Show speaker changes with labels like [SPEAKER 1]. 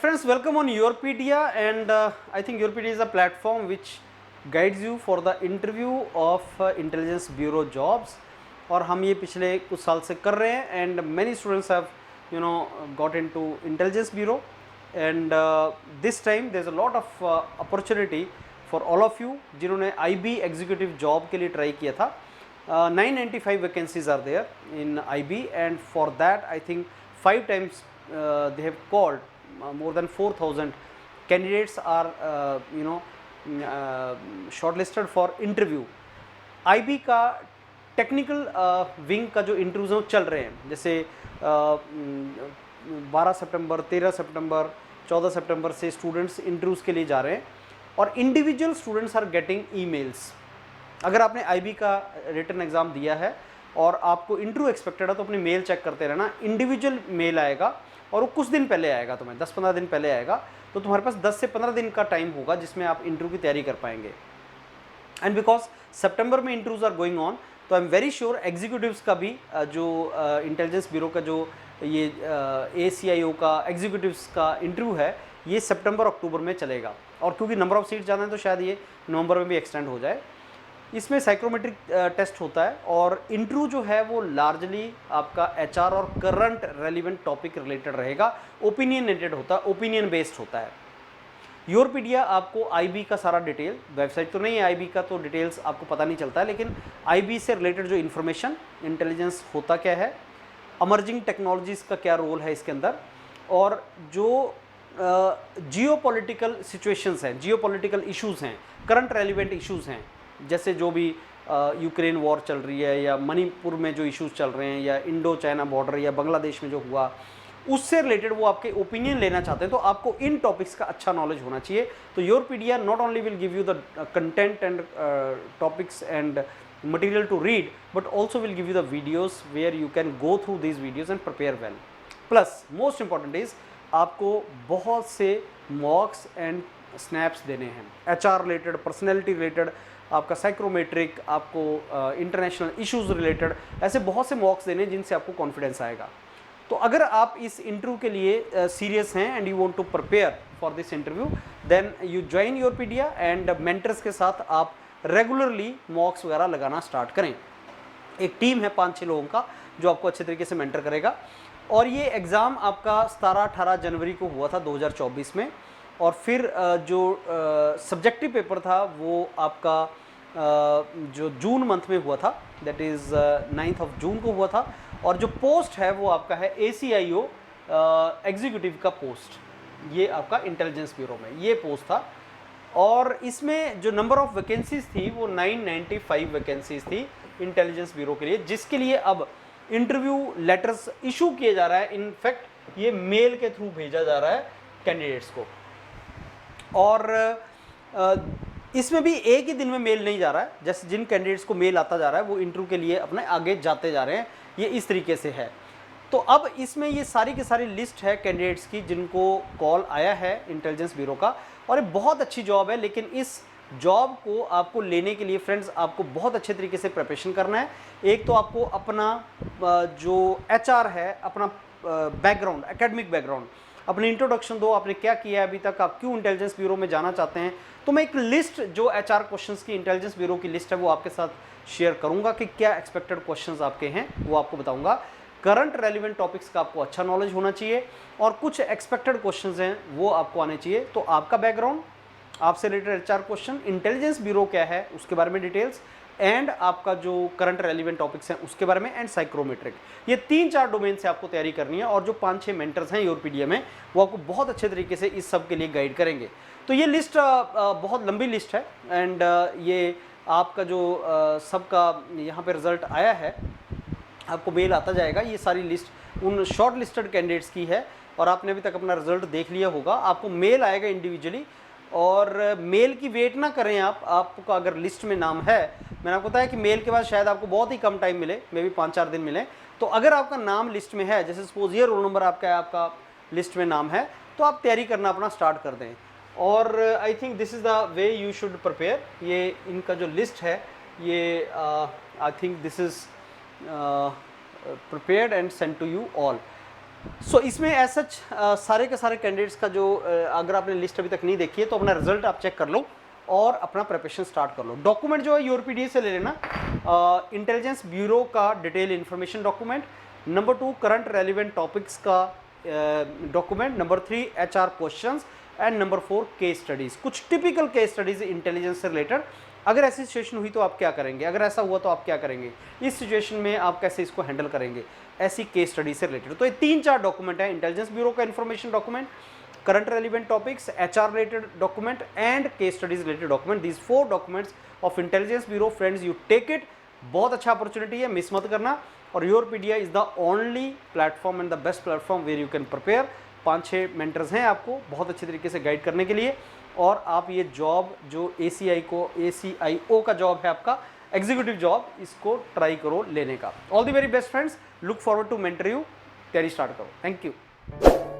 [SPEAKER 1] Friends, welcome on Yourpedia, and I think Yourpedia is a platform which guides you for the interview of Intelligence Bureau jobs. और हम ये पिछले कुछ साल से कर रहे हैं, and many students have got into Intelligence Bureau, and this time there's a lot of opportunity for all of you जिन्होंने IB executive job के लिए try किया था. 995 vacancies are there in IB, and for that I think 5 times they have called. More than 4,000 candidates are shortlisted for interview. IB का technical wing का जो interviews हैं चल रहे हैं, जैसे 12 सितंबर, 13 सितंबर, 14 सितंबर से स्टूडेंट्स इंटरव्यूज़ के लिए जा रहे हैं और individual students are getting emails. अगर आपने IB का रिटन एग्ज़ाम दिया है और आपको इंटरव्यू एक्सपेक्टेड है तो अपनी मेल चेक करते रहना. इंडिविजुअल मेल आएगा और वो कुछ दिन पहले आएगा, तुम्हें 10-15 दिन पहले आएगा, तो तुम्हारे पास 10 से 15 दिन का टाइम होगा जिसमें आप इंटरव्यू की तैयारी कर पाएंगे. एंड बिकॉज सितंबर में इंटरव्यूज आर गोइंग ऑन, तो I am very sure executives का भी जो इंटेलिजेंस ब्यूरो का जो ये ACIO का एग्जीक्यूटिव्स का इंटरव्यू है ये सितंबर अक्टूबर में चलेगा. और क्योंकि नंबर ऑफ सीट ज़्यादा है तो शायद ये नवंबर में भी एक्सटेंड हो जाए. इसमें साइक्रोमेट्रिक टेस्ट होता है और इंटरव्यू जो है वो लार्जली आपका HR और करंट रेलिवेंट टॉपिक रिलेटेड रहेगा. ओपिनियनेटेड होता है, ओपिनियन बेस्ड होता है. योरपीडिया आपको IB का सारा डिटेल, वेबसाइट तो नहीं है IB का, तो डिटेल्स आपको पता नहीं चलता है, लेकिन IB से रिलेटेड जो इन्फॉर्मेशन, इंटेलिजेंस होता क्या है, अमर्जिंग टेक्नोलॉजीज़ का क्या रोल है इसके अंदर, और जो जियोपॉलिटिकल सिचुएशंस हैं, जियोपॉलिटिकल इश्यूज़ हैं, करंट रेलिवेंट इश्यूज़ हैं, जैसे जो भी यूक्रेन वॉर चल रही है या मणिपुर में जो इश्यूज़ चल रहे हैं या इंडो चाइना बॉर्डर या बांग्लादेश में जो हुआ, उससे रिलेटेड वो आपके ओपिनियन लेना चाहते हैं, तो आपको इन टॉपिक्स का अच्छा नॉलेज होना चाहिए. तो Yourpedia not only will give you the content and topics and material to read, but also will give you the videos where you can go through these videos and prepare well. Plus most important is आपको बहुत से mocks and snaps देने हैं, HR related, personality related, आपका psychometric, आपको international issues related, ऐसे बहुत से मॉक्स देने जिनसे आपको कॉन्फिडेंस आएगा. तो अगर आप इस इंटरव्यू के लिए सीरियस हैं and you want to prepare for this interview, then you join Yourpedia and mentors के साथ आप रेगुलरली मॉक्स वगैरह लगाना स्टार्ट करें. एक टीम है 5-6 लोगों का जो आपको अच्छे तरीके से मेंटर करेगा. और ये एग्ज़ाम आपका 17-18 जनवरी को हुआ था 2024 में, और फिर जो सब्जेक्टिव पेपर था वो आपका जो जून मंथ में हुआ था, दैट इज़ 9 जून को हुआ था. और जो पोस्ट है वो आपका है ACIO एग्जीक्यूटिव का पोस्ट, ये आपका इंटेलिजेंस ब्यूरो में ये पोस्ट था. और इसमें जो नंबर ऑफ वैकेंसीज थी वो 995 वैकेंसीज थी इंटेलिजेंस ब्यूरो के लिए, जिसके लिए अब इंटरव्यू लेटर्स इशू किए जा रहा है. इनफैक्ट ये मेल के थ्रू भेजा जा रहा है कैंडिडेट्स को, और इसमें भी एक ही दिन में मेल नहीं जा रहा है. जैसे जिन कैंडिडेट्स को मेल आता जा रहा है वो इंटरव्यू के लिए अपने आगे जाते जा रहे हैं, ये इस तरीके से है. तो अब इसमें ये सारी की सारी लिस्ट है कैंडिडेट्स की जिनको कॉल आया है इंटेलिजेंस ब्यूरो का, और ये बहुत अच्छी जॉब है. लेकिन इस जॉब को आपको लेने के लिए फ्रेंड्स आपको बहुत अच्छे तरीके से प्रिपरेशन करना है. एक तो आपको अपना जो HR है, अपना बैकग्राउंड, एकेडमिक बैकग्राउंड, अपनी इंट्रोडक्शन दो, आपने क्या किया है अभी तक, आप क्यों इंटेलिजेंस ब्यूरो में जाना चाहते हैं. तो मैं एक लिस्ट जो HR क्वेश्चंस की इंटेलिजेंस ब्यूरो की लिस्ट है वो आपके साथ शेयर करूंगा कि क्या एक्सपेक्टेड क्वेश्चंस आपके हैं, वो आपको बताऊंगा. करंट रेलिवेंट टॉपिक्स का आपको अच्छा नॉलेज होना चाहिए और कुछ एक्सपेक्टेड क्वेश्चंस हैं वो आपको आने चाहिए. तो आपका बैकग्राउंड, आपसे related HR question, intelligence bureau क्या है उसके बारे में डिटेल्स, एंड आपका जो करंट रेलिवेंट टॉपिक्स हैं उसके बारे में, एंड साइक्रोमेट्रिक, ये 3-4 डोमेन से आपको तैयारी करनी है. और जो 5-6 मेंटर्स हैं योरपीडिया में वो आपको बहुत अच्छे तरीके से इस सब के लिए गाइड करेंगे. तो ये लिस्ट बहुत लंबी लिस्ट है, एंड ये आपका जो सबका यहाँ पे रिज़ल्ट आया है, आपको मेल आता जाएगा. ये सारी लिस्ट उन शॉर्ट लिस्टेड कैंडिडेट्स की है और आपने अभी तक अपना रिजल्ट देख लिया होगा. आपको मेल आएगा इंडिविजुअली, और मेल की वेट ना करें आप. आपका अगर लिस्ट में नाम है, मैंने आपको बताया कि मेल के बाद शायद आपको बहुत ही कम टाइम मिले, मे बी 5-4 दिन मिले. तो अगर आपका नाम लिस्ट में है, जैसे सपोज ये रोल नंबर आपका है, आपका लिस्ट में नाम है, तो आप तैयारी करना अपना स्टार्ट कर दें. और I think this is the way you should prepare. ये इनका जो लिस्ट है ये I think this is prepared and sent to you all. इसमें ऐसा सारे के सारे कैंडिडेट्स का जो अगर आपने लिस्ट अभी तक नहीं देखी है तो अपना रिजल्ट आप चेक कर लो और अपना प्रिपरेशन स्टार्ट कर लो। डॉक्यूमेंट जो है यूआरपीडीए से ले लेना, इंटेलिजेंस ब्यूरो का detail information document, number 2 current relevant topics का document, number 3 HR questions and number 4 case studies. कुछ टिपिकल केस स्टडीज इंटेलिजेंस से रिलेटेड। अगर ऐसी सिचुएशन हुई तो आप क्या करेंगे, अगर ऐसा हुआ तो आप क्या करेंगे, इस सिचुएशन में आप कैसे इसको हैंडल करेंगे, ऐसी केस स्टडी से रिलेटेड। तो ये 3-4 डॉक्यूमेंट है, इंटेलिजेंस ब्यूरो का information document, current relevant topics, HR related document and case studies related document. These 4 documents of intelligence bureau. Friends, you take it, बहुत अच्छा अपॉर्चुनिटी है, मिस मत करना। और Yourpedia is the only platform and the best platform where you can prepare. 5-6 mentors हैं आपको बहुत अच्छे तरीके से गाइड करने के लिए, और आप ये जॉब जो ACIO का जॉब है आपका, एग्जीक्यूटिव जॉब, इसको ट्राई करो लेने का। All the very best friends, look forward to mentor you. तैयारी स्टार्ट करो। Thank you.